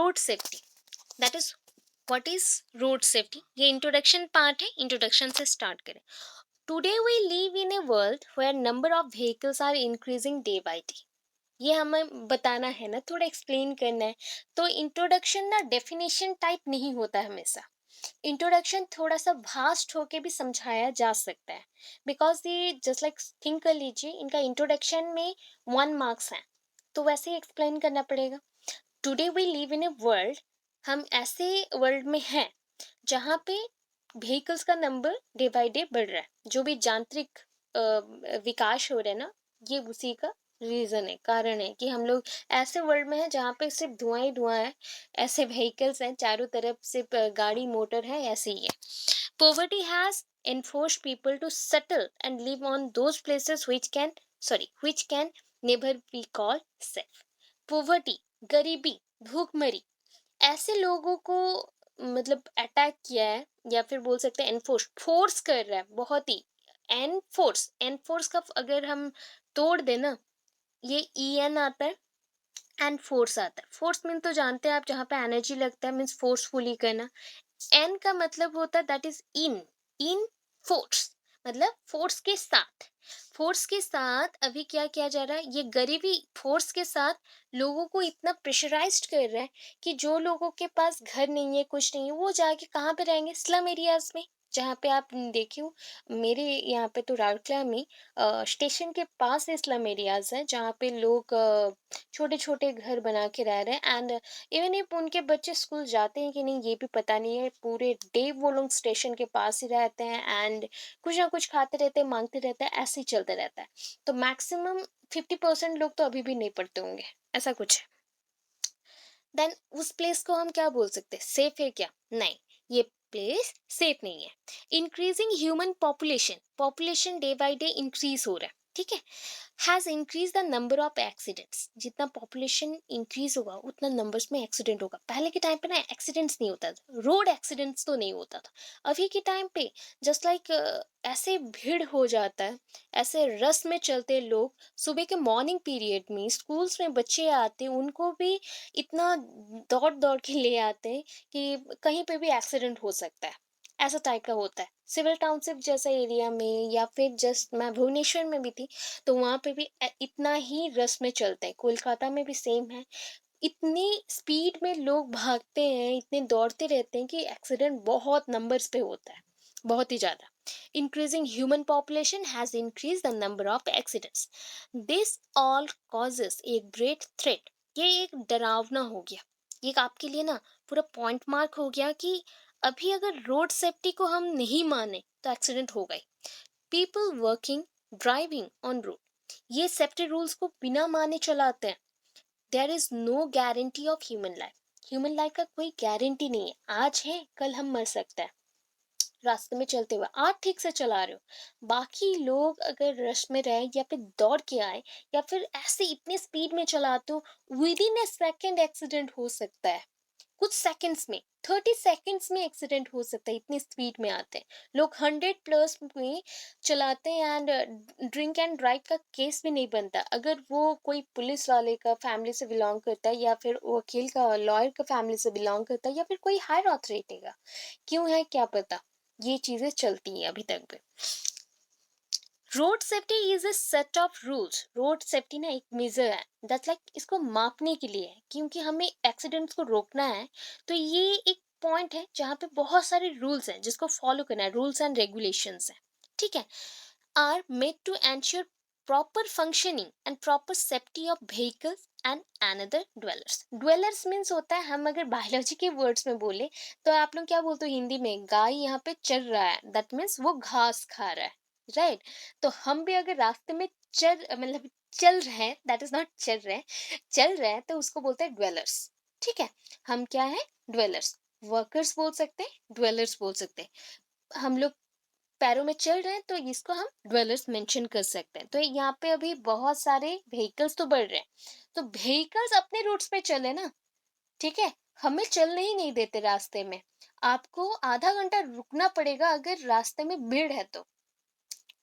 Road safety, that is what is road safety. ये introduction part है, introduction से start करें। Today we live in a world where number of vehicles are increasing day by day. ये हमें बताना है ना, थोड़ा एक्सप्लेन करना है। तो इंट्रोडक्शन ना डेफिनेशन टाइप नहीं होता हमेशा। इंट्रोडक्शन थोड़ा सा वास्ट होके भी समझाया जा सकता है, बिकॉज ये जस्ट लाइक थिंक कर लीजिए, इनका इंट्रोडक्शन में 1 मार्क्स है, तो वैसे ही एक्सप्लेन करना पड़ेगा। Today we live in a world, हम ऐसे वर्ल्ड में हैं जहाँ पे व्हीकल्स का नंबर डे बाय डे बढ़ रहा है। जो भी यांत्रिक विकास हो रहा है ना, ये उसी का रीजन है, कारण है कि हम लोग ऐसे वर्ल्ड में हैं जहाँ पे सिर्फ धुआं ही धुआं है। ऐसे व्हीकल्स हैं चारों तरफ, सिर्फ गाड़ी मोटर है, ऐसे ही है। Poverty has enforced people to settle and live on those places which can never be called safe. Poverty, गरीबी, भूखमरी, ऐसे लोगों को मतलब अटैक किया है, या फिर बोल सकते हैं फोर्स कर रहा है बहुत ही। एनफोर्स का अगर हम तोड़ दें ना, ये ई एन आता है एंड फोर्स आता है। फोर्स मीन तो जानते हैं आप, जहाँ पे एनर्जी लगता है, मीन्स फोर्सफुली करना। एन का मतलब होता है दैट इज इन फोर्स, मतलब फोर्स के साथ अभी क्या किया जा रहा है, ये गरीबी फोर्स के साथ लोगों को इतना प्रेशराइज्ड कर रहा है कि जो लोगों के पास घर नहीं है, कुछ नहीं है, वो जाके कहाँ पे रहेंगे, स्लम एरियाज में। जहाँ पे आप देखियो, मेरे यहाँ पे तो राउरकेला में स्टेशन के पास स्लम एरियाज हैं जहाँ पे लोग छोटे छोटे घर बना के रह रहे हैं। एंड इवन if उनके बच्चे स्कूल जाते हैं कि नहीं ये भी पता नहीं है, पूरे डे वो लोग स्टेशन के पास ही रहते हैं एंड कुछ ना कुछ खाते रहते हैं, मांगते रहते हैं, ऐसे ही चलते रहता है। तो मैक्सिमम 50% लोग तो अभी भी नहीं पढ़ते होंगे, ऐसा कुछ है। देन उस प्लेस को हम क्या बोल सकते हैं, सेफ है क्या? नहीं, ये प्लेस सेफ नहीं है। Increasing human population day by day increase हो रहा है, ठीक है। Has increase the number of accidents, जितना पॉपुलेशन इंक्रीज होगा उतना नंबर्स में एक्सीडेंट होगा। पहले के टाइम पे ना एक्सीडेंट्स नहीं होता था, रोड एक्सीडेंट्स तो नहीं होता था। अभी के टाइम पे जस्ट लाइक ऐसे भीड़ हो जाता है, ऐसे रस में चलते लोग। सुबह के मॉर्निंग पीरियड में स्कूल्स में बच्चे आते हैं, उनको भी इतना दौड़ दौड़ के ले आते हैं कि कहीं पे भी एक्सीडेंट हो सकता है, ऐसा टाइप का होता है। सिविल टाउनशिप जैसा एरिया में, या फिर जस्ट मैं भुवनेश्वर में भी थी, तो वहाँ पे भी इतना ही रस में चलते हैं। कोलकाता में भी सेम है, इतनी स्पीड में लोग भागते हैं, इतने दौड़ते रहते हैं कि एक्सीडेंट बहुत नंबर्स पे होता है, बहुत ही ज़्यादा। Increasing human population has increase the number of accidents, this all causes a great threat. ये एक डरावना हो गया, ये आपके लिए ना पूरा पॉइंट मार्क हो गया कि अभी अगर रोड सेफ्टी को हम नहीं माने तो एक्सीडेंट हो गए। People working driving on road, ये सेफ्टी रूल्स को बिना माने चलाते हैं। There is no guarantee of human life, human life का कोई गारंटी नहीं है। आज है कल हम मर सकते हैं। रास्ते में चलते हुए आप ठीक से चला रहे हो, बाकी लोग अगर रश में रहे या फिर दौड़ के आए या फिर ऐसे इतने स्पीड में चलाते हो, with in A second accident हो सकता है। कुछ सेकंड्स में, 30 सेकंड्स में एक्सीडेंट हो सकता है, इतनी स्पीड में आते हैं लोग। 100+ में चलाते हैं एंड ड्रिंक एंड ड्राइव का केस भी नहीं बनता अगर वो कोई पुलिस वाले का फैमिली से बिलोंग करता है, या फिर वकील का, लॉयर का फैमिली से बिलोंग करता है, या फिर कोई हायर अथॉरिटी का। क्यों है क्या पता, ये चीजें चलती हैं अभी तक भी। Road safety is a set of rules, road safety ना एक मेजर है, दैट्स लाइक इसको मापने के लिए है, क्योंकि हमें एक्सीडेंट्स को रोकना है। तो ये एक पॉइंट है जहाँ पे बहुत सारे रूल्स हैं जिसको फॉलो करना है, रूल्स एंड रेगुलेशंस हैं, ठीक है। Are made to ensure proper functioning and proper safety of vehicles and another dwellers. Dwellers means होता है, हम अगर बायोलॉजी के वर्ड्स में बोले तो आप लोग क्या बोलते हो हिंदी में, गाय यहाँ पे चल रहा है, दैट मीन्स वो घास खा रहा है, राइट। तो हम भी अगर रास्ते में चल रहे हैं, दैट इज नॉट चल रहे हैं, चल रहे हैं, तो उसको बोलते हैं ड्वेलर्स, ठीक है। हम क्या है, ड्वेलर्स। वर्कर्स बोल सकते हैं, ड्वेलर्स बोल सकते हैं। हम लोग पैरों में चल रहे हैं तो इसको हम ड्वेलर्स मेंशन कर सकते हैं। तो यहाँ पे अभी बहुत सारे व्हीकल्स तो बढ़ रहे हैं, तो व्हीकल्स अपने रूट्स पे चले ना, ठीक है। हमें चलने ही नहीं देते रास्ते में, आपको आधा घंटा रुकना पड़ेगा अगर रास्ते में भीड़ है तो।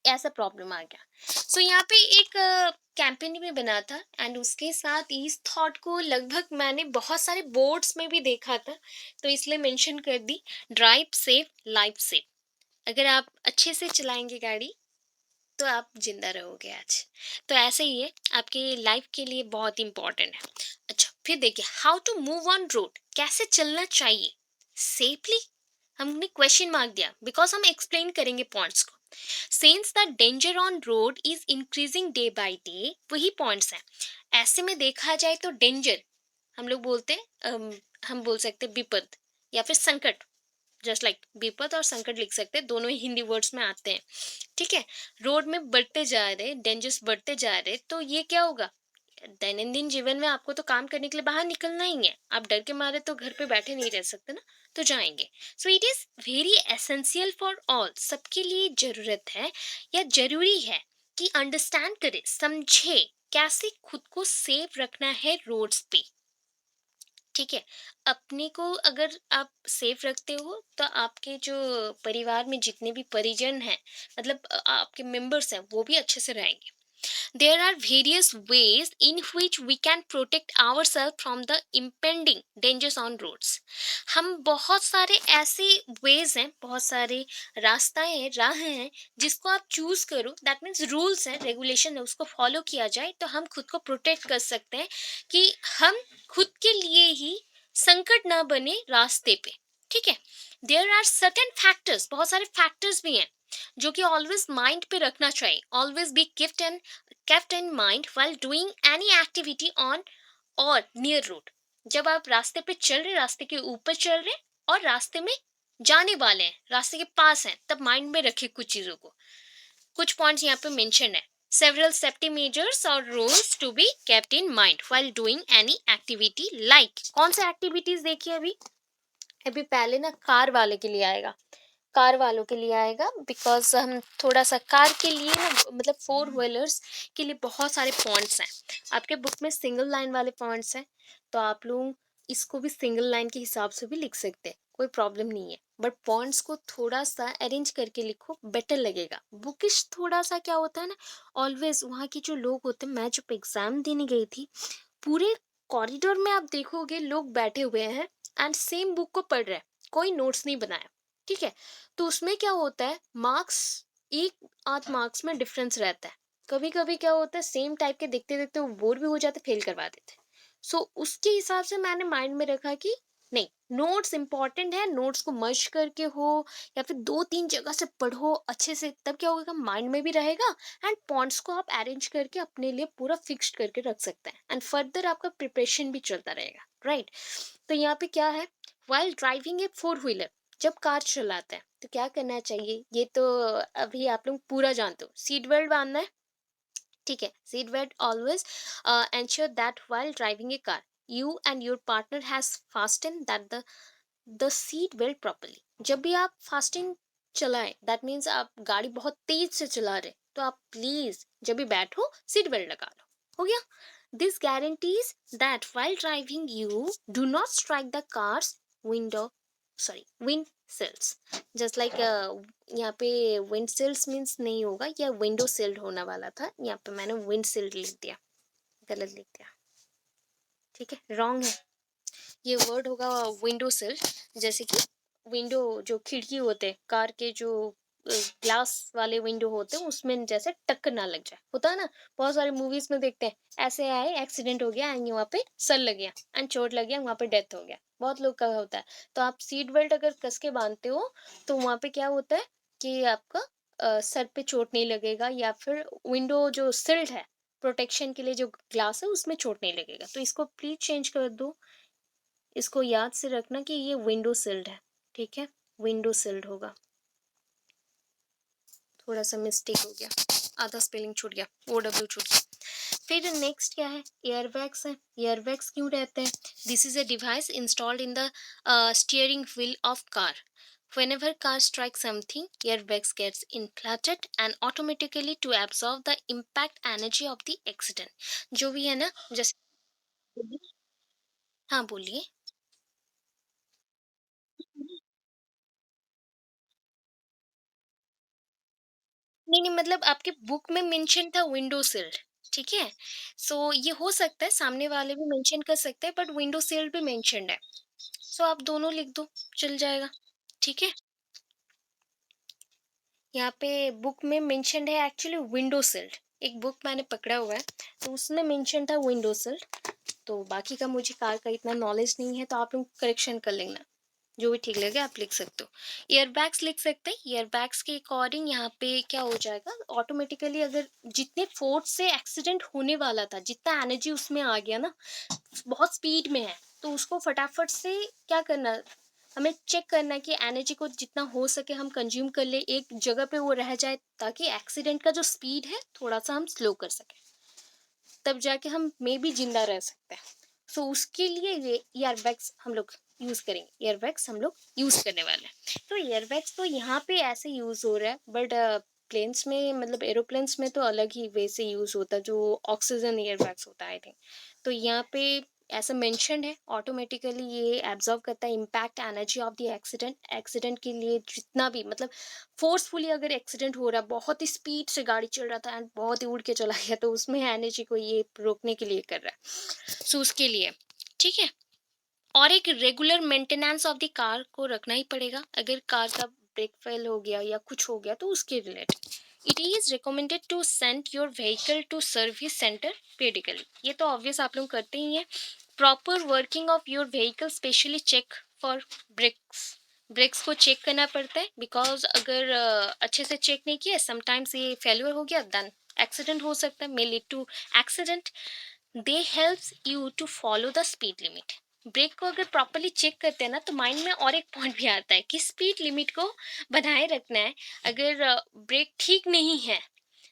ऐसा प्रॉब्लम आ गया। सो यहाँ पे एक कैंपेन भी बना था, एंड उसके साथ इस थॉट को लगभग मैंने बहुत सारे बोर्ड्स में भी देखा था, तो इसलिए मेंशन कर दी, ड्राइव सेफ लाइफ सेफ। अगर आप अच्छे से चलाएंगे गाड़ी तो आप जिंदा रहोगे आज। तो ऐसे ही है, आपके लाइफ के लिए बहुत इंपॉर्टेंट है। अच्छा, फिर देखिए, how to move on road, कैसे चलना चाहिए सेफली। हमने क्वेश्चन मार्क दिया बिकॉज हम एक्सप्लेन करेंगे पॉइंट्स को। Since the danger on road is increasing day by day, वही पॉइंट्स हैं। ऐसे में देखा जाए तो डेंजर हम लोग बोलते हैं, हम बोल सकते हैं विपद या फिर संकट। जस्ट लाइक विपद और संकट लिख सकते हैं, दोनों ही हिंदी वर्ड्स में आते हैं। ठीक है, रोड में बढ़ते जा रहे, डेंजर्स बढ़ते जा रहे, तो ये क्या होगा, दैनंदिन जीवन में आपको तो काम करने के लिए बाहर निकलना ही है। आप डर के मारे तो घर पे बैठे नहीं रह सकते ना, तो जाएंगे। So it is very essential for all, सबके लिए जरूरत है या जरूरी है कि अंडरस्टैंड करे, समझे कैसे खुद को सेफ रखना है रोड्स पे। ठीक है, अपने को अगर आप सेफ रखते हो तो आपके जो परिवार में जितने भी परिजन हैं, मतलब आपके मेंबर्स हैं, वो भी अच्छे से रहेंगे। There are various ways in which we can protect ourselves from the impending dangers on roads. हम बहुत सारे ऐसे ways हैं, बहुत सारे रास्ताएं हैं, राह हैं, जिसको आप चूज करो, दैट मीन्स रूल्स हैं, रेगुलेशन है, उसको फॉलो किया जाए तो हम खुद को प्रोटेक्ट कर सकते हैं, कि हम खुद के लिए ही संकट ना बने रास्ते पे। ठीक है, देयर आर सर्टेन फैक्टर्स, बहुत सारे फैक्टर्स भी हैं जो कि ऑलवेज माइंड पे रखना चाहिए, always be kept in mind while doing any activity on or near road। जब आप रास्ते पे चल रहे, रास्ते के ऊपर चल रहे और रास्ते में जाने वाले हैं, रास्ते के पास हैं, तब माइंड में रखिए कुछ चीजों को। कुछ पॉइंट्स यहाँ पे मेंशन है, several safety measures or rules to be kept in mind while doing any activity like। कौन से एक्टिविटीज देखिए, अभी अभी पहले ना कार वाले के लिए आएगा, कार वालों के लिए आएगा, बिकॉज हम थोड़ा सा कार के लिए ना, मतलब फोर व्हीलर्स के लिए बहुत सारे पॉइंट्स हैं। आपके बुक में सिंगल लाइन वाले पॉइंट्स हैं, तो आप लोग इसको भी सिंगल लाइन के हिसाब से भी लिख सकते हैं, कोई प्रॉब्लम नहीं है। बट पॉइंट्स को थोड़ा सा अरेंज करके लिखो, बेटर लगेगा। बुकिश थोड़ा सा क्या होता है ना, ऑलवेज वहाँ के जो लोग होते हैं, मैं जब एग्जाम देने गई थी, पूरे कॉरिडोर में आप देखोगे लोग बैठे हुए हैं एंड सेम बुक को पढ़ रहे हैं, कोई नोट्स नहीं बनाया। ठीक है, तो उसमें क्या होता है, मार्क्स एक आध मार्क्स में डिफरेंस रहता है। कभी कभी क्या होता है, सेम टाइप के देखते देखते वो बोर भी हो जाते, फेल करवा देते। सो उसके हिसाब से मैंने माइंड में रखा कि नहीं, नोट्स इंपॉर्टेंट है, नोट्स को मर्ज करके हो या फिर दो तीन जगह से पढ़ो अच्छे से, तब क्या होगा, माइंड में भी रहेगा, एंड पॉइंट्स को आप अरेंज करके अपने लिए पूरा फिक्स्ड करके रख सकते हैं, एंड फर्दर आपका प्रिपरेशन भी चलता रहेगा। राइट, तो यहाँ पे क्या है, वाइल ड्राइविंग ए फोर व्हीलर, जब कार चलाते हैं तो क्या करना चाहिए, ये तो अभी आप लोग पूरा जानते हो, सीट बेल्ट बांधना है। ठीक है, seat belt always ensure that while driving A car you and your partner has fasten that the seat belt properly. जब भी आप फास्टिंग चलाएं, दैट मीन्स आप गाड़ी बहुत तेज से चला रहे, तो आप प्लीज जब भी बैठो सीट बेल्ट लगा लो। हो गया, this guarantees that while driving you do not strike the car's window wind sills, just like यहाँ पे wind sills means नहीं होगा, या window sill होना वाला था, यहाँ पे मैंने wind sill लिख दिया, गलत लिख दिया। ठीक है, रॉन्ग है, ये वर्ड होगा विंडो सिल। जैसे कि विंडो जो खिड़की होते हैं, कार के जो ग्लास वाले विंडो होते हैं, उसमें जैसे टक्कर ना लग जाए, होता है ना, बहुत सारे मूवीज में देखते हैं, ऐसे आए एक्सीडेंट हो गया एंड वहाँ पे सर लग गया एंड चोट लग गया, वहाँ पे डेथ हो गया, बहुत लोग का होता है। तो आप सीट बेल्ट अगर कस के बांधते हो तो वहाँ पे क्या होता है कि आपका सर पे चोट नहीं लगेगा, या फिर विंडो जो सिल्ड है प्रोटेक्शन के लिए जो ग्लास है उसमें चोट नहीं लगेगा। तो इसको प्लीज चेंज कर दो, इसको याद से रखना कि ये विंडो सिल्ड है। ठीक है, विंडो सिल्ड होगा, थोड़ा सा मिस्टेक हो गया, आधा स्पेलिंग छूट गया, ओ डब्ल्यू छूट गया। फिर नेक्स्ट क्या है, एयरबैग्स है। एयरबैग्स क्यों रहते हैं, this is a device installed in the steering wheel of car. Whenever car strikes something, airbags gets inflated and automatically to absorb the impact energy of the accident। जो भी है ना, जैसे, हाँ बोलिए। नहीं, नहीं, मतलब आपके बुक में मेंशन था विंडो सिल्ड, ठीक है? सो ये हो सकता है सामने वाले भी मेंशन कर सकते हैं बट विंडो सिल्ड भी मेंशन्ड है। सो आप दोनों लिख दो, चल जाएगा, ठीक है? यहाँ पे बुक में मेंशन्ड है एक्चुअली विंडो सिल्ड। एक बुक मैंने पकड़ा हुआ है, तो उसमें मेंशन था विंडो सिल्ड। तो बाकी का मुझे कार का इतना नॉलेज नहीं है, तो आप लोग करेक्शन कर लेना। जो भी ठीक लगे आप लिख सकते हो। ईयरबैग्स लिख सकते हैं। ईयरबैग्स के अकॉर्डिंग यहाँ पे क्या हो जाएगा, ऑटोमेटिकली अगर जितने फोर्स से एक्सीडेंट होने वाला था, जितना एनर्जी उसमें आ गया ना, बहुत स्पीड में है, तो उसको फटाफट से क्या करना, हमें चेक करना है कि एनर्जी को जितना हो सके हम कंज्यूम कर ले, एक जगह पे वो रह जाए, ताकि एक्सीडेंट का जो स्पीड है थोड़ा सा हम स्लो कर सकें, तब जाके हम मे बी जिंदा रह सकते हैं। सो उसके लिए ये ईयरबैग्स हम लोग यूज करेंगे, ईयरबैग्स हम लोग यूज करने वाले हैं। तो ईयरबैग्स तो यहाँ पे ऐसे यूज हो रहा है, बट प्लेन्स में, मतलब एरोप्लेन्स में तो अलग ही वे से यूज होता है, जो ऑक्सीजन ईयरबैग्स होता है आई थिंक। तो यहाँ पे ऐसा मेंशन्ड है, ऑटोमेटिकली ये एब्जॉर्ब करता है impact energy of the accident. Accident के लिए जितना भी, मतलब फोर्सफुली अगर एक्सीडेंट हो रहा है, बहुत ही स्पीड से गाड़ी चल रहा था एंड बहुत ही उड़ के चला गया, तो उसमें एनर्जी को ये रोकने के लिए कर रहा है। सो उसके लिए, ठीक है। और एक regular maintenance of the car को रखना ही पड़ेगा, अगर कार का ब्रेक फेल हो गया या कुछ हो गया तो उसके related. It is recommended to send your vehicle to service centre periodically, ये तो ऑब्वियस आप लोग करते ही हैं। Proper working of your vehicle specially check for brakes. Brakes को चेक करना पड़ता है, बिकॉज अगर अच्छे से चेक नहीं किया, समटाइम्स ये फेल्यूर हो गया, देन एक्सीडेंट हो सकता है, may lead to accident. They helps you to follow the speed limit. Brake को अगर प्रॉपरली चेक करते हैं ना, तो माइंड में और एक पॉइंट भी आता है कि स्पीड लिमिट को बनाए रखना है। अगर ब्रेक ठीक नहीं है,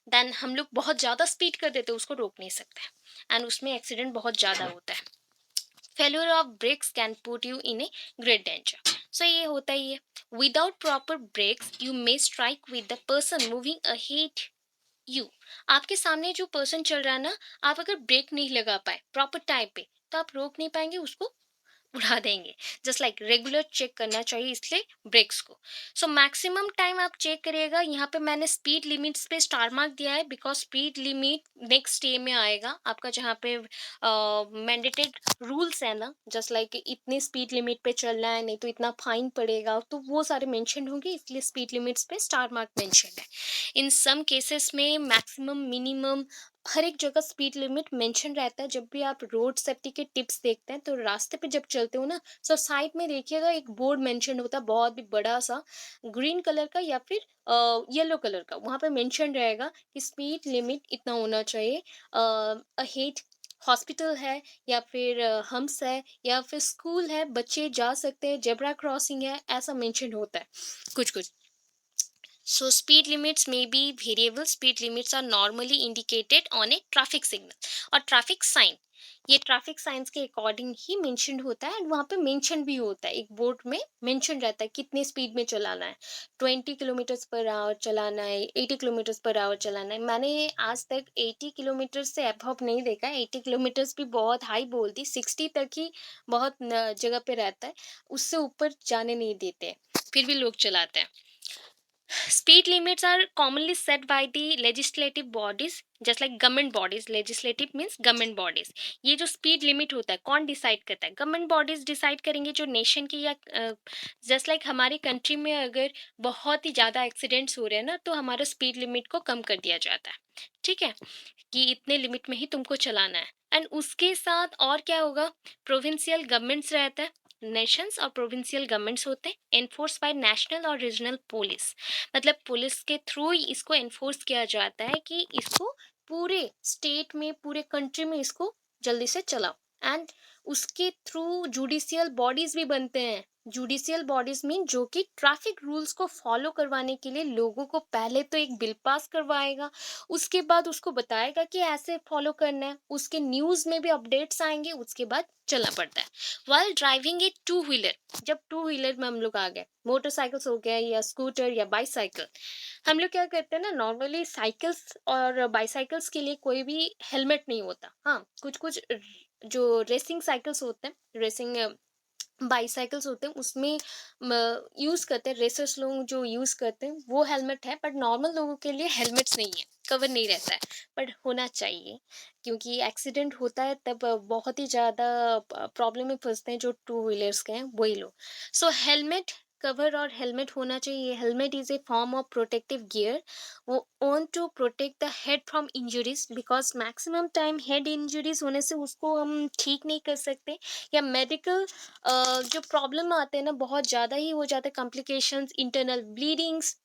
देन हम लोग बहुत ज़्यादा स्पीड कर देते हैं, उसको रोक नहीं सकते एंड उसमें एक्सीडेंट बहुत ज़्यादा होता है। Failure of brakes can put you in a great danger. So ये होता ही है। Without proper brakes you may strike with the person moving ahead you. आपके सामने जो पर्सन चल रहा है ना, आप अगर ब्रेक नहीं लगा पाए प्रॉपर टाइम पे, तो आप रोक नहीं पाएंगे, उसको उड़ा देंगे। जस्ट लाइक रेगुलर चेक करना चाहिए इसलिए ब्रेक्स को। सो मैक्सिमम टाइम आप चेक करिएगा। यहाँ पे मैंने स्पीड लिमिट्स पे स्टार मार्क दिया है, because speed limit next day में आएगा आपका, जहाँ पे मैंडेटेड रूल्स है ना, जस्ट लाइक इतनी स्पीड लिमिट पे चलना है, नहीं तो इतना फाइन पड़ेगा, तो वो सारे मेंशन होंगे, इसलिए स्पीड लिमिट्स पे स्टार मार्क मेंशन है। इन सम केसेस में मैक्सिमम, मिनिमम, हर एक जगह स्पीड लिमिट मेंशन रहता है। जब भी आप रोड सेफ्टी के टिप्स देखते हैं, तो रास्ते पे जब चलते हो ना, सो साइड में देखिएगा एक बोर्ड मेंशन होता है, बहुत भी बड़ा सा, ग्रीन कलर का या फिर येलो कलर का, वहां पे मेंशन रहेगा कि स्पीड लिमिट इतना होना चाहिए। अहेड हॉस्पिटल है, या फिर हम्स है, या फिर स्कूल है, बच्चे जा सकते हैं, जेब्रा क्रॉसिंग है, ऐसा मेंशन होता है कुछ कुछ। So speed limits may be variable. Speed limits are normally indicated on a traffic signal और traffic sign। ये ट्रैफिक साइंस के अकॉर्डिंग ही मेंशन होता है, एंड वहाँ पे मेंशन भी होता है, एक बोर्ड में मेंशन रहता है कितने स्पीड में चलाना है। 20 किलोमीटर पर आवर चलाना है, 80 किलोमीटर पर आवर चलाना है। मैंने आज तक 80 किलोमीटर से अबव नहीं देखा, 80 किलोमीटर भी बहुत हाई बोल दी, 60 तक ही बहुत जगह पे रहता है, उससे ऊपर जाने नहीं देते, फिर भी लोग चलाते हैं। Speed limits are commonly set by the legislative bodies, just like government bodies. Legislative means government bodies। ये जो speed limit होता है कौन डिसाइड करता है? government bodies डिसाइड करेंगे, जो नेशन की, या जस्ट लाइक हमारी कंट्री में अगर बहुत ही ज़्यादा एक्सीडेंट्स हो रहे हैं ना, तो हमारा स्पीड लिमिट को कम कर दिया जाता है, ठीक है, कि इतने लिमिट में ही तुमको चलाना है। एंड उसके साथ और क्या होगा, प्रोविंशियल गवर्नमेंट्स रहता है, नेशंस और प्रोविंशियल गवर्नमेंट्स होते हैं, एनफोर्स बाय नेशनल और रीजनल पुलिस। मतलब पुलिस के थ्रू ही इसको एनफोर्स किया जाता है कि इसको पूरे स्टेट में, पूरे कंट्री में इसको जल्दी से चलाओ। एंड उसके थ्रू जुडिशियल बॉडीज भी बनते हैं। जुडिशियल बॉडीज मीन जो कि ट्रैफिक रूल्स को फॉलो करवाने के लिए लोगों को पहले तो एक बिल पास करवाएगा, उसके बाद उसको बताएगा कि ऐसे फॉलो करना है, उसके न्यूज में भी अपडेट्स आएंगे, उसके बाद चलना पड़ता है। वाइल ड्राइविंग ए टू व्हीलर, जब टू व्हीलर में हम लोग आ गए, मोटरसाइकिल्स हो गया या स्कूटर या बाईसाइकिल, हम लोग क्या करते हैं ना, नॉर्मली साइकिल्स और बाईसाइकिल्स के लिए कोई भी हेलमेट नहीं होता। हाँ, कुछ कुछ जो रेसिंग साइकिल्स होते हैं, रेसिंग बाईसाइकिल्स होते हैं उसमें यूज़ करते हैं, रेसर्स लोग जो यूज़ करते हैं वो हेलमेट है, बट नॉर्मल लोगों के लिए हेलमेट्स नहीं है, कवर नहीं रहता है, बट होना चाहिए क्योंकि एक्सीडेंट होता है तब बहुत ही ज़्यादा प्रॉब्लम में फंसते हैं जो टू व्हीलर्स के हैं वही लोग। सो हेलमेट कवर और हेलमेट होना चाहिए। Helmet is a form of protective gear, worn to protect the head from injuries, because maximum time head injuries होने से उसको हम ठीक नहीं कर सकते, या मेडिकल जो प्रॉब्लम आते हैं ना बहुत ज़्यादा ही हो जाते हैं, कॉम्प्लिकेशंस, इंटरनल ब्लीडिंग्स,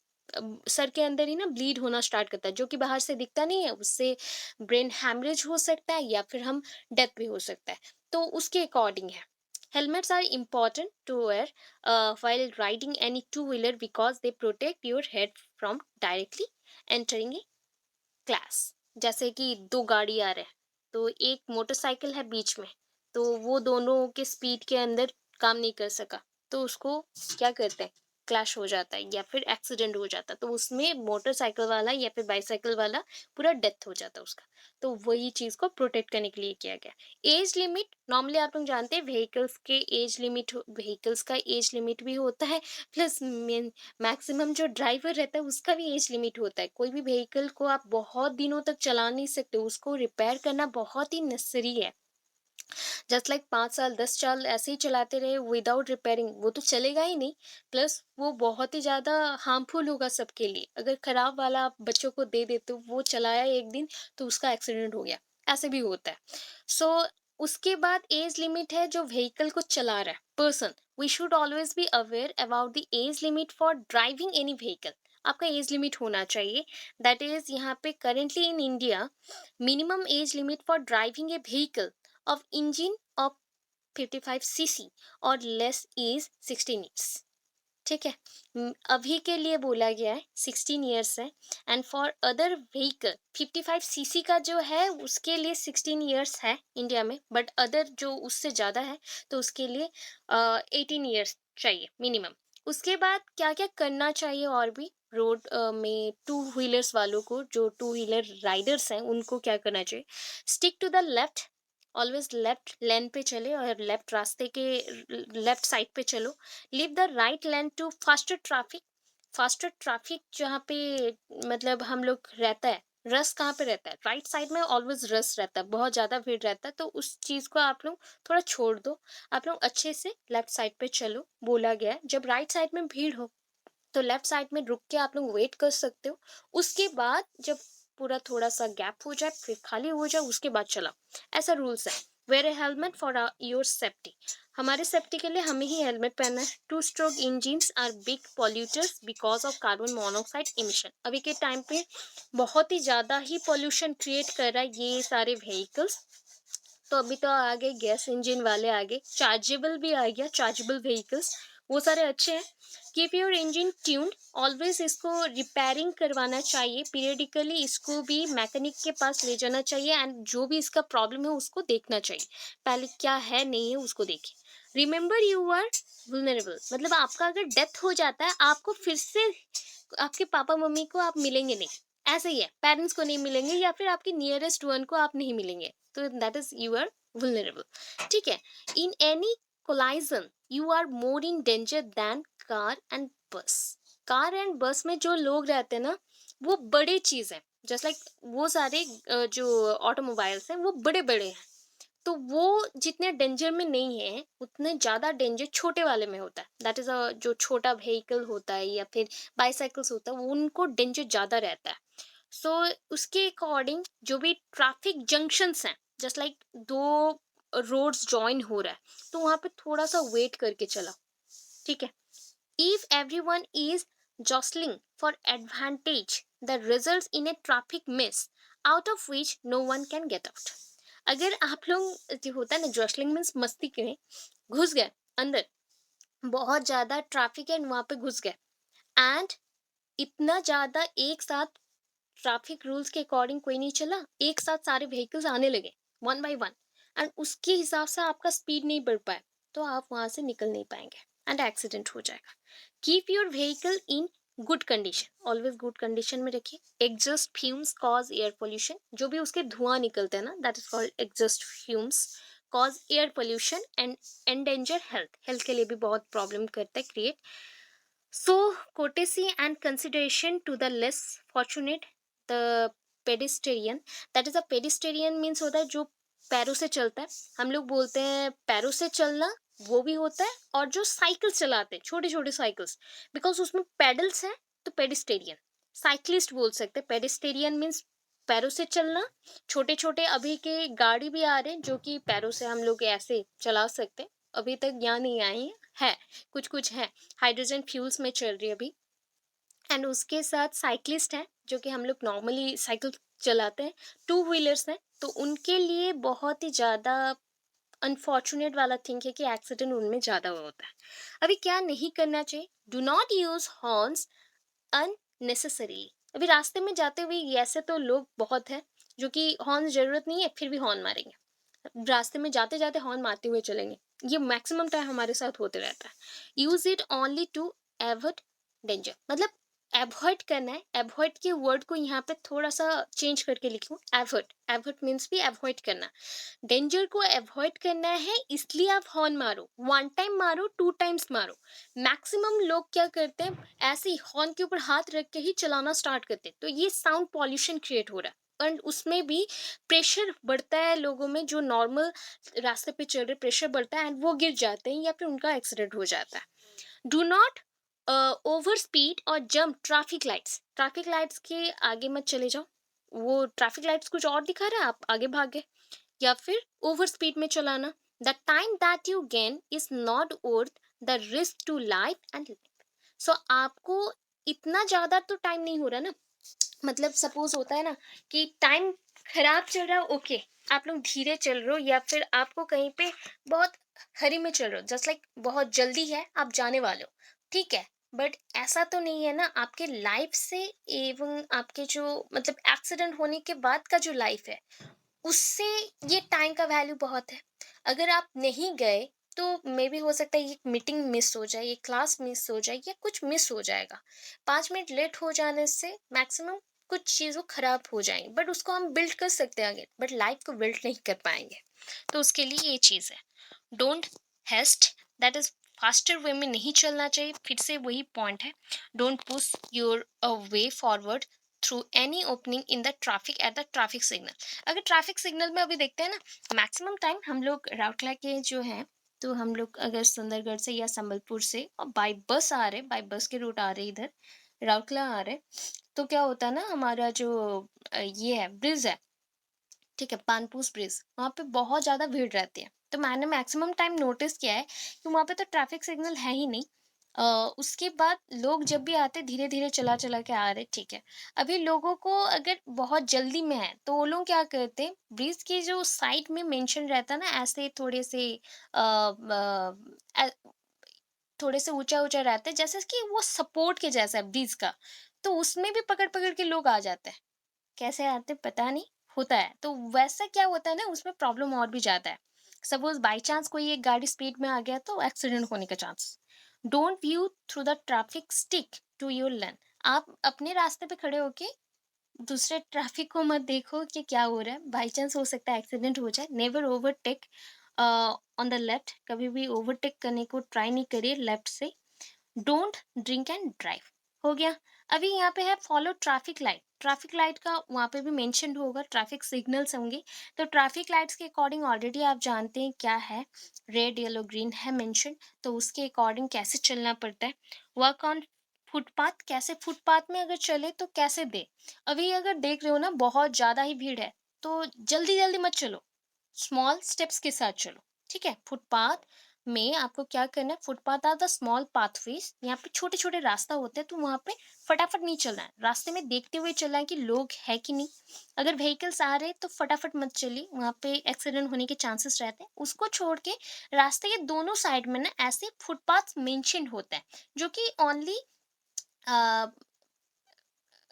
सर के अंदर ही ना ब्लीड होना स्टार्ट करता है जो कि बाहर से दिखता नहीं है, उससे ब्रेन हैमरेज हो सकता है या फिर हम डेथ भी हो सकता है। तो उसके अकॉर्डिंग है। Helmets are important to wear while riding any two wheeler because they protect your head from directly entering a class. जैसे कि दो गाड़ी आ रहे हैं तो एक मोटरसाइकिल है बीच में, तो वो दोनों के स्पीड के अंदर काम नहीं कर सका, तो उसको क्या करते हैं, क्लैश हो जाता है या फिर एक्सीडेंट हो जाता है, तो उसमें मोटरसाइकिल वाला या फिर बाईसाइकिल वाला पूरा डेथ हो जाता है उसका। तो वही चीज़ को प्रोटेक्ट करने के लिए किया गया। एज लिमिट नॉर्मली आप लोग जानते हैं, व्हीकल्स के एज लिमिट, व्हीकल्स का एज लिमिट भी होता है, प्लस मैक्सिमम जो ड्राइवर रहता है उसका भी एज लिमिट होता है। कोई भी व्हीकल को आप बहुत दिनों तक चला नहीं सकते, उसको रिपेयर करना बहुत ही नेसेसरी है। जस्ट लाइक 5 साल 10 साल ऐसे ही चलाते रहे विदाउट रिपेयरिंग, वो तो चलेगा ही नहीं, प्लस वो बहुत ही ज़्यादा हार्मफुल होगा सबके लिए। अगर खराब वाला आप बच्चों को दे देते हो, वो चलाया एक दिन तो उसका एक्सीडेंट हो गया, ऐसे भी होता है। सो उसके बाद एज लिमिट है जो व्हीकल को चला रहा है person, we should always be aware about the age limit for driving any vehicle. आपका एज लिमिट होना चाहिए, दैट इज यहाँ पे currently in India minimum age limit for driving a vehicle of engine of 55 cc और less is 16 years. ठीक है, अभी के लिए बोला गया है 16 ईयर्स है, and for other vehicle 55 CC का जो है उसके लिए 16 ईयर्स है इंडिया में, बट अदर जो उससे ज़्यादा है तो उसके लिए 18 ईयर्स चाहिए मिनिमम। उसके बाद क्या क्या करना चाहिए और भी रोड में टू व्हीलर्स वालों को, जो टू व्हीलर राइडर्स हैं उनको क्या करना चाहिए, stick to the left, always left lane पे चले और लेफ्ट रास्ते के लेफ्ट साइड पे चलो, leave the right lane to faster traffic. Faster traffic जहाँ पे मतलब हम लोग रहता है, रस कहाँ पे रहता है, राइट साइड में ऑलवेज रस रहता है, बहुत ज़्यादा भीड़ रहता है, तो उस चीज़ को आप लोग थोड़ा छोड़ दो, आप लोग अच्छे से लेफ्ट साइड पे चलो। बोला गया है जब राइट साइड में भीड़ हो तो लेफ्ट साइड में रुक के आप लोग वेट कर सकते हो। उसके बाद जब पूरा थोड़ा सा गैप हो जाए फिर खाली हो जाए उसके बाद चला, ऐसा रूल्स है। Wear a helmet for your safety, हमारे सेफ्टी के लिए हमें ही हेलमेट पहनना है। Two stroke engines are big polluters because of carbon monoxide emission. अभी के टाइम पे बहुत ही ज़्यादा ही पॉल्यूशन क्रिएट कर रहा है ये सारे व्हीकल्स। तो अभी तो आ गए गैस इंजन वाले, आ गए चार्जेबल भी आ गया, चार्जेबल व्हीकल्स, वो सारे अच्छे हैं। Keep your engine tuned, always इसको रिपेयरिंग करवाना चाहिए पीरियडिकली, इसको भी मैकेनिक के पास ले जाना चाहिए, एंड जो भी इसका प्रॉब्लम है उसको देखना चाहिए, पहले क्या है नहीं है उसको देखिए। रिमेंबर यू आर वुलनरेबल, मतलब आपका अगर डेथ हो जाता है आपको फिर से आपके पापा मम्मी को आप मिलेंगे नहीं, ऐसे ही है, पेरेंट्स को नहीं मिलेंगे या फिर आपके नियरेस्ट वन को आप नहीं मिलेंगे, तो that is you are vulnerable. ठीक है, in any collision you are more in danger than car and bus. Car and bus में जो लोग रहते हैं ना वो बड़ी चीज है, जस्ट लाइक वो सारे जो ऑटोमोबाइल्स हैं वो बड़े बड़े हैं, तो वो जितने डेंजर में नहीं है उतने ज़्यादा डेंजर छोटे वाले में होता है, दैट इज़ अ जो छोटा व्हीकल होता है या फिर बाईसाइकिल्स होता है वो उनको डेंजर ज़्यादा रहता है। सो उसके अकॉर्डिंग जो भी ट्रैफिक जंक्शंस हैं, जस्ट लाइक दो रोड्स जॉइन हो रहा है तो वहाँ पे थोड़ा सा वेट करके चला। ठीक है, if everyone is jostling for advantage, the results in a traffic mess out of which no one can get out। अगर आप लोग जो होता है ना जॉस्लिंग मीन्स मस्ती के घुस गए अंदर, बहुत ज्यादा ट्रैफिक है वहां पे घुस गए, एंड इतना ज्यादा एक साथ ट्रैफिक रूल्स के अकॉर्डिंग कोई नहीं चला, एक साथ सारे व्हीकल्स आने लगे वन बाय वन, एंड उसके हिसाब से आपका स्पीड नहीं बढ़ पाए तो आप वहां से निकल नहीं पाएंगे एंड एक्सीडेंट हो जाएगा। Keep your vehicle in good condition, always good condition में रखिए। Exhaust fumes cause air pollution, जो भी उसके धुआं निकलते हैं ना that is called exhaust fumes, cause air pollution and endanger health के लिए भी बहुत प्रॉब्लम करता है create. So, courtesy and consideration to the less fortunate, the pedestrian. That is a pedestrian means होता है जो पैरों से चलता है. हम लोग बोलते हैं पैरों से चलना, वो भी होता है. और जो साइकिल चलाते हैं, छोटे छोटे साइकिल्स, बिकॉज उसमें पेडल्स हैं, तो पेडिस्टेरियन. साइक्लिस्ट बोल सकते हैं. पेडिस्टेरियन मीन्स पैरों से चलना. छोटे छोटे अभी के गाड़ी भी आ रहे हैं जो कि पैरों से हम लोग ऐसे चला सकते हैं. अभी तक यहाँ नहीं आई है, कुछ कुछ है, हाइड्रोजन फ्यूल्स में चल रही है अभी. एंड उसके साथ साइक्लिस्ट हैं जो कि हम लोग नॉर्मली साइकिल चलाते हैं. टू व्हीलर्स हैं, तो उनके लिए बहुत ही ज़्यादा अनफॉर्चुनेट वाला थिंग है कि एक्सीडेंट उनमें ज़्यादा होता है. अभी क्या नहीं करना चाहिए? Do not use horns unnecessarily. अभी रास्ते में जाते हुए ऐसे तो लोग बहुत हैं जो कि हॉर्न ज़रूरत नहीं है फिर भी हॉर्न मारेंगे. रास्ते में जाते जाते हॉर्न मारते हुए चलेंगे. ये मैक्सिमम टाइम हमारे साथ होते रहता है. Use it only to avoid danger. मतलब अवॉइड करना है. अवॉइड के वर्ड को यहाँ पे थोड़ा सा चेंज करके लिखूं. अवॉइड, अवॉइड मीन्स भी अवॉइड करना. डेंजर को अवॉइड करना है, इसलिए आप हॉर्न मारो. वन टाइम मारो, टू टाइम्स मारो. मैक्सिमम लोग क्या करते हैं, ऐसे ही हॉर्न के ऊपर हाथ रख के ही चलाना स्टार्ट करते हैं. तो ये साउंड पॉल्यूशन क्रिएट हो रहा है. एंड उसमें भी प्रेशर बढ़ता है लोगों में. जो नॉर्मल रास्ते पे चल रहे, प्रेशर बढ़ता है एंड वो गिर जाते हैं या फिर उनका एक्सीडेंट हो जाता है. डू नॉट ओवर स्पीड और jump traffic lights. Traffic lights के आगे मत चले जाओ. वो ट्रैफिक लाइट्स कुछ और दिखा रहा है, आप आगे भागे. या फिर ओवर स्पीड में चलाना. The time that you gain is not worth the risk to life and. सो आपको इतना ज़्यादा तो टाइम नहीं हो रहा ना. मतलब सपोज होता है ना कि टाइम खराब चल रहा है, ओके, आप लोग धीरे चल रहे हो या फिर आपको कहीं पे बहुत हरी में चल रहे हो, जस्ट लाइक बहुत जल्दी है, आप जाने वाले हो, ठीक है. बट ऐसा तो नहीं है ना. आपके लाइफ से एवं आपके जो मतलब एक्सीडेंट होने के बाद का जो लाइफ है, उससे ये टाइम का वैल्यू बहुत है. अगर आप नहीं गए तो मे भी हो सकता है ये मीटिंग मिस हो जाए, ये क्लास मिस हो जाए, या कुछ मिस हो जाएगा. 5 मिनट लेट हो जाने से मैक्सिमम कुछ चीज़ों खराब हो जाएंगी, बट उसको हम बिल्ड कर सकते हैं आगे, बट लाइफ को बिल्ड नहीं कर पाएंगे. तो उसके लिए ये चीज़ है. Don't haste. That is faster way में नहीं चलना चाहिए. फिर से वही पॉइंट है. Don't push your way forward through any opening in the traffic at the traffic signal. अगर ट्रैफिक सिग्नल में अभी देखते हैं ना, मैक्सिमम टाइम हम लोग राउरकेला के जो हैं, तो हम लोग अगर सुंदरगढ़ से या संबलपुर से और बाई बस आ रहे, बाई बस के रूट आ रहे इधर राउरकेला आ रहे, तो क्या होता है ना, हमारा जो ये है ब्रिज है, ठीक है, पानपूस ब्रिज, वहाँ पे बहुत ज़्यादा भीड़ रहती है. तो मैंने मैक्सिमम टाइम नोटिस किया है कि वहाँ पे तो ट्रैफिक सिग्नल है ही नहीं. उसके बाद लोग जब भी आते धीरे धीरे चला चला के आ रहे, ठीक है. अभी लोगों को अगर बहुत जल्दी में है तो वो लोग क्या करते हैं, ब्रिज की जो साइड में मेंशन रहता है ना, ऐसे थोड़े से थोड़े से ऊंचा ऊंचा रहता है, जैसे कि वो सपोर्ट के जैसा है ब्रिज का. तो उसमें भी पकड़ पकड़ के लोग आ जाते हैं. कैसे आते पता नहीं, होता है. तो वैसा क्या होता है ना, उसमें प्रॉब्लम और भी ज़्यादा है. सपोज बाई चांस कोई एक गाड़ी स्पीड में आ गया तो एक्सीडेंट होने का chance. Don't view through the traffic stick to your lane. आप अपने रास्ते पे खड़े होके दूसरे ट्रैफिक को मत देखो कि क्या हो रहा है. बाई चांस हो सकता है एक्सीडेंट हो जाए. Never overtake on the left. कभी भी ओवरटेक करने को ट्राई नहीं करिए लेफ्ट से. Don't drink and drive. हो गया. अभी यहाँ पे है follow traffic light. Traffic light का वहाँ पे भी मेंशन होगा, ट्रैफिक सिग्नल्स होंगे. तो ट्रैफिक लाइट्स के अकॉर्डिंग ऑलरेडी आप जानते हैं क्या है, रेड येलो ग्रीन है मेंशन. तो उसके अकॉर्डिंग कैसे चलना पड़ता है. Work on footpath. कैसे फुटपाथ में अगर चले तो कैसे दे. अभी अगर देख रहे हो ना बहुत ज़्यादा ही भीड़ है, तो जल्दी जल्दी मत चलो, स्मॉल स्टेप्स के साथ चलो, ठीक है. फुटपाथ में आपको क्या करना है, footpath are the small pathways. यहाँ पे छोटे छोटे रास्ता होते हैं, तो वहाँ पे फटाफट नहीं चलना है. रास्ते में देखते हुए चलना है कि लोग है कि नहीं. अगर व्हीकल्स आ रहे हैं तो फटाफट मत चलिए, वहाँ पे एक्सीडेंट होने के चांसेस रहते हैं. उसको छोड़ के रास्ते के दोनों साइड में ना ऐसे फुटपाथ मेंशन होता है, जो कि ओनली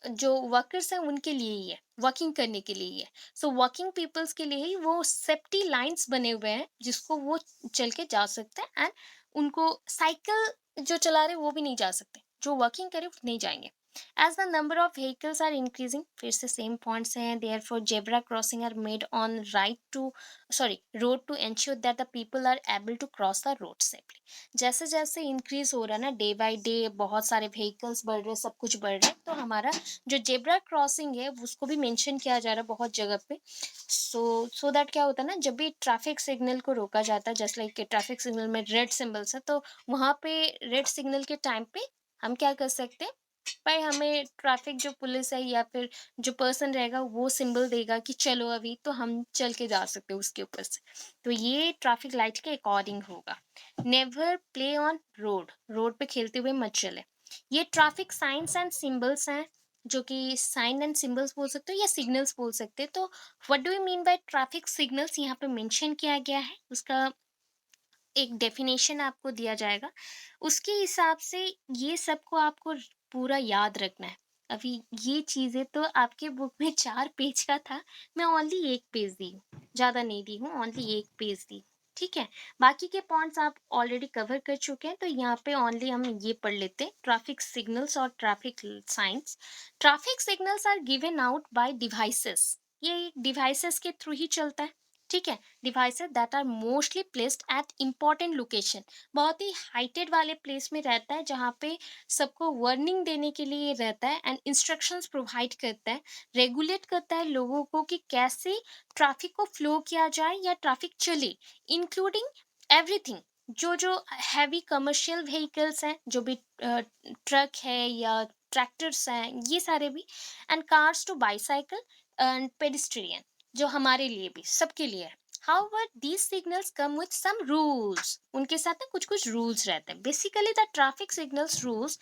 जो वर्कर्स हैं उनके लिए ही है, वर्किंग करने के लिए ही है. सो वर्किंग पीपल्स के लिए ही वो सेफ्टी लाइंस बने हुए हैं, जिसको वो चल के जा सकते हैं. एंड उनको साइकिल जो चला रहे वो भी नहीं जा सकते. जो वर्किंग करे वो नहीं जाएंगे। As the number of vehicles are increasing, फिर से सेम पॉइंट्स हैं, there for zebra crossing are made on right to sorry road to ensure that the people are able to cross the road safely. जैसे जैसे increase हो रहा है ना day by day, बहुत सारे व्हीकल्स बढ़ रहे हैं, सब कुछ बढ़ रहा है, तो हमारा जो जेब्रा क्रॉसिंग है उसको भी मेंशन किया जा रहा है बहुत जगह पे। सो दैट क्या होता है ना, जब भी ट्रैफिक सिग्नल को रोका जाता है, जस्ट लाइक ट्रैफिक सिग्नल में रेड सिंबल्स है, तो वहां पे रेड सिग्नल के टाइम पे हम क्या कर सकते हैं भाई, हमें ट्रैफिक जो पुलिस है या फिर जो पर्सन रहेगा वो सिंबल देगा कि चलो अभी, तो हम चल के जा सकते हैं उसके ऊपर से। तो ये ट्रैफिक लाइट के अकॉर्डिंग होगा। Never play on road, road पे खेलते हुए मत चले। ये ट्रैफिक साइंस एंड सिंबल्स हैं, जो कि साइन एंड सिंबल्स बोल सकते हो या सिग्नल्स बोल सकते हैं। तो what do you mean by traffic signals, यहाँ पे मेंशन किया गया है, उसका एक डेफिनेशन आपको दिया जाएगा, उसके हिसाब से ये सबको आपको पूरा याद रखना है। अभी ये चीज़ें तो आपके बुक में 4 पेज का था, मैं ओनली 1 पेज दी हूँ, ज़्यादा नहीं दी हूँ, ओनली 1 पेज दी। ठीक है? बाकी के पॉइंट्स आप ऑलरेडी कवर कर चुके हैं, तो यहाँ पे ओनली हम ये पढ़ लेते हैं, ट्रैफिक सिग्नल्स और traffic science. Traffic signals are given out by devices, ये डिवाइसेस के थ्रू ही चलता है। ठीक है? Devices that are mostly placed at important location, बहुत ही हाइटेड वाले प्लेस में रहता है, जहाँ पे सबको वार्निंग देने के लिए रहता है एंड इंस्ट्रक्शंस प्रोवाइड करता है, रेगुलेट करता है लोगों को कि कैसे ट्रैफिक को फ्लो किया जाए या ट्रैफिक चले, इंक्लूडिंग एवरीथिंग। जो जो हैवी कमर्शियल व्हीकल्स हैं, जो भी ट्रक है या ट्रैक्टर्स हैं, ये सारे भी, and cars to bicycle and pedestrian, जो हमारे लिए भी सबके लिए है। However, these signals come with some rules. उनके साथ ना कुछ कुछ rules रहते हैं। Basically, the traffic signals rules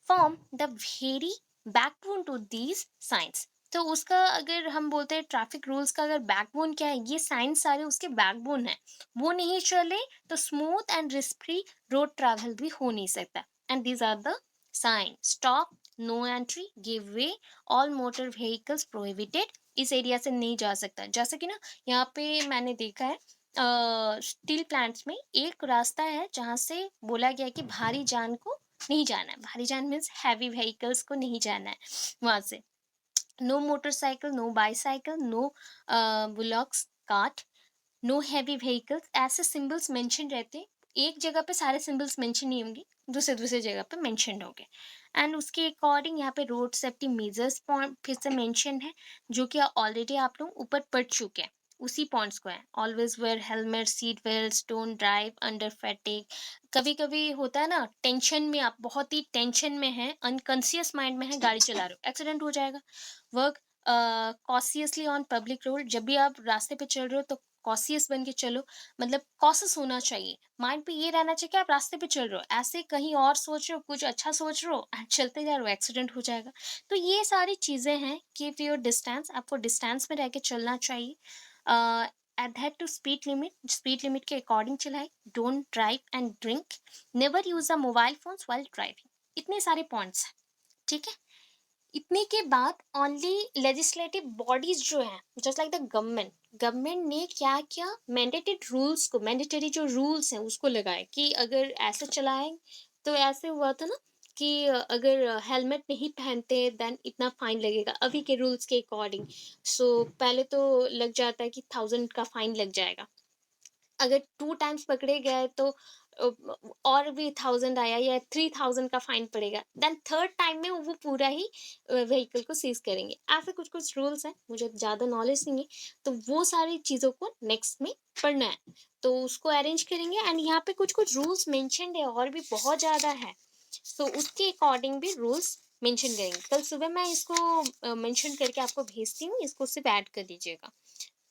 form the very backbone to these signs. तो उसका अगर हम बोलते हैं ट्रैफिक रूल्स का अगर बैकबोन क्या है, ये साइंस सारे उसके बैकबोन है। वो नहीं चले तो smooth and risk free road travel भी हो नहीं सकता। And these are the sign: stop, no entry, give way, all motor vehicles prohibited, इस एरिया से नहीं जा सकता। जैसे कि ना यहाँ पे मैंने देखा है स्टील प्लांट्स में एक रास्ता है जहाँ से बोला गया है कि भारी जान को नहीं जाना है, भारी जान मीन्स हैवी व्हीकल्स को नहीं जाना है वहां से। No motorcycle, no bicycle, no bullocks cart, no heavy vehicles, ऐसे सिंबल्स मेंशन रहते हैं। एक जगह पे सारे सिंबल्स मेंशन नहीं होंगे, दूसरे दूसरे जगह पे मेंशन होंगे। एंड उसके अकॉर्डिंग यहाँ पे रोड सेफ्टी मेजर्स पॉइंट फिर से मेंशन है, जो कि ऑलरेडी आप लोग ऊपर पढ़ चुके हैं, उसी पॉइंट्स को है। Always wear helmet, seat belt, don't drive under fatigue. कभी कभी होता है ना, टेंशन में, आप बहुत ही टेंशन में है, अनकॉन्शियस माइंड में है, गाड़ी चला रहे हो, एक्सीडेंट हो जाएगा। Work cautiously on public road, जब भी आप रास्ते पे चल रहे हो तो कॉशियस बन के चलो, मतलब कॉशियस होना चाहिए, माइंड पे ये रहना चाहिए कि आप रास्ते पे चल रहे हो, ऐसे कहीं और सोच रहे हो, कुछ अच्छा सोच रहे हो एंड चलते जा रहे हो, एक्सीडेंट हो जाएगा। तो ये सारी चीजें हैं, कीप योर डिस्टेंस, आपको डिस्टेंस में रह के चलना चाहिए। एडहेर टू स्पीड लिमिट के अकॉर्डिंग चलाए, don't drive and drink, never use a mobile phones while driving. इतने सारे पॉइंट्स हैं। ठीक है? इतने के बाद ओनली लेजिस्लेटिव बॉडीज जो है, just like the government, government ने क्या किया, मैंडेटेड रूल्स को, मैंडेटरी जो रूल्स हैं उसको लगाए कि अगर ऐसे चलाएं, तो ऐसे हुआ था ना कि अगर हेलमेट नहीं पहनते देन इतना फाइन लगेगा अभी के रूल्स के अकॉर्डिंग। सो पहले तो लग जाता है कि 1000 का फाइन लग जाएगा, अगर 2 टाइम्स पकड़े गए तो अ, और भी 1000 आया या 3000 का फाइन पड़ेगा, देन थर्ड टाइम में वो पूरा ही व्हीकल को सीज करेंगे। ऐसे कुछ कुछ रूल्स हैं, मुझे ज़्यादा नॉलेज नहीं है, तो वो सारी चीज़ों को नेक्स्ट में पढ़ना है, तो उसको अरेंज करेंगे। एंड यहाँ पे कुछ कुछ रूल्स मेंशन्ड है और भी बहुत ज़्यादा है, तो उसके अकॉर्डिंग भी रूल्स मेंशन करेंगे। कल सुबह मैं इसको मेंशन करके आपको भेजती हूँ, इसको सिर्फ ऐड कर दीजिएगा।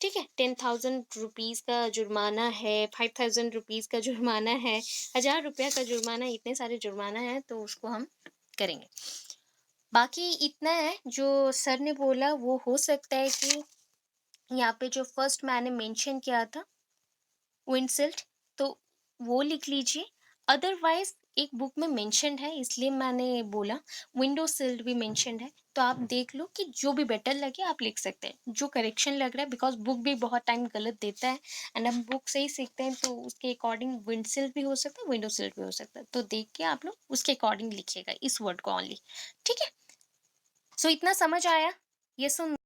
ठीक है? 10,000 रुपीज़ का जुर्माना है, 5,000 रुपीज़ का जुर्माना है, 1000 रुपया का जुर्माना, इतने सारे जुर्माना है, तो उसको हम करेंगे। बाकी इतना है जो सर ने बोला, वो हो सकता है कि यहाँ पे जो फर्स्ट मैंने मेंशन किया था विंडशील्ड, तो वो लिख लीजिए। अदरवाइज एक बुक में मेंशन्ड है इसलिए मैंने बोला। विंडो सिल्ड भी मेंशन्ड है, तो आप देख लो कि जो भी बेटर लगे आप लिख सकते हैं। जो करेक्शन लग रहा है, बिकॉज़ बुक भी बहुत टाइम गलत देता है एंड हम बुक से ही सीखते हैं, तो उसके अकॉर्डिंग विंड सिल्ड भी हो सकता है, विंडो सिल्ड भी हो सकता है। तो देख के आप लोग उसके अकॉर्डिंग लिखिएगा इस वर्ड को ओनली, ठीक है? सो इतना समझ आया? येस और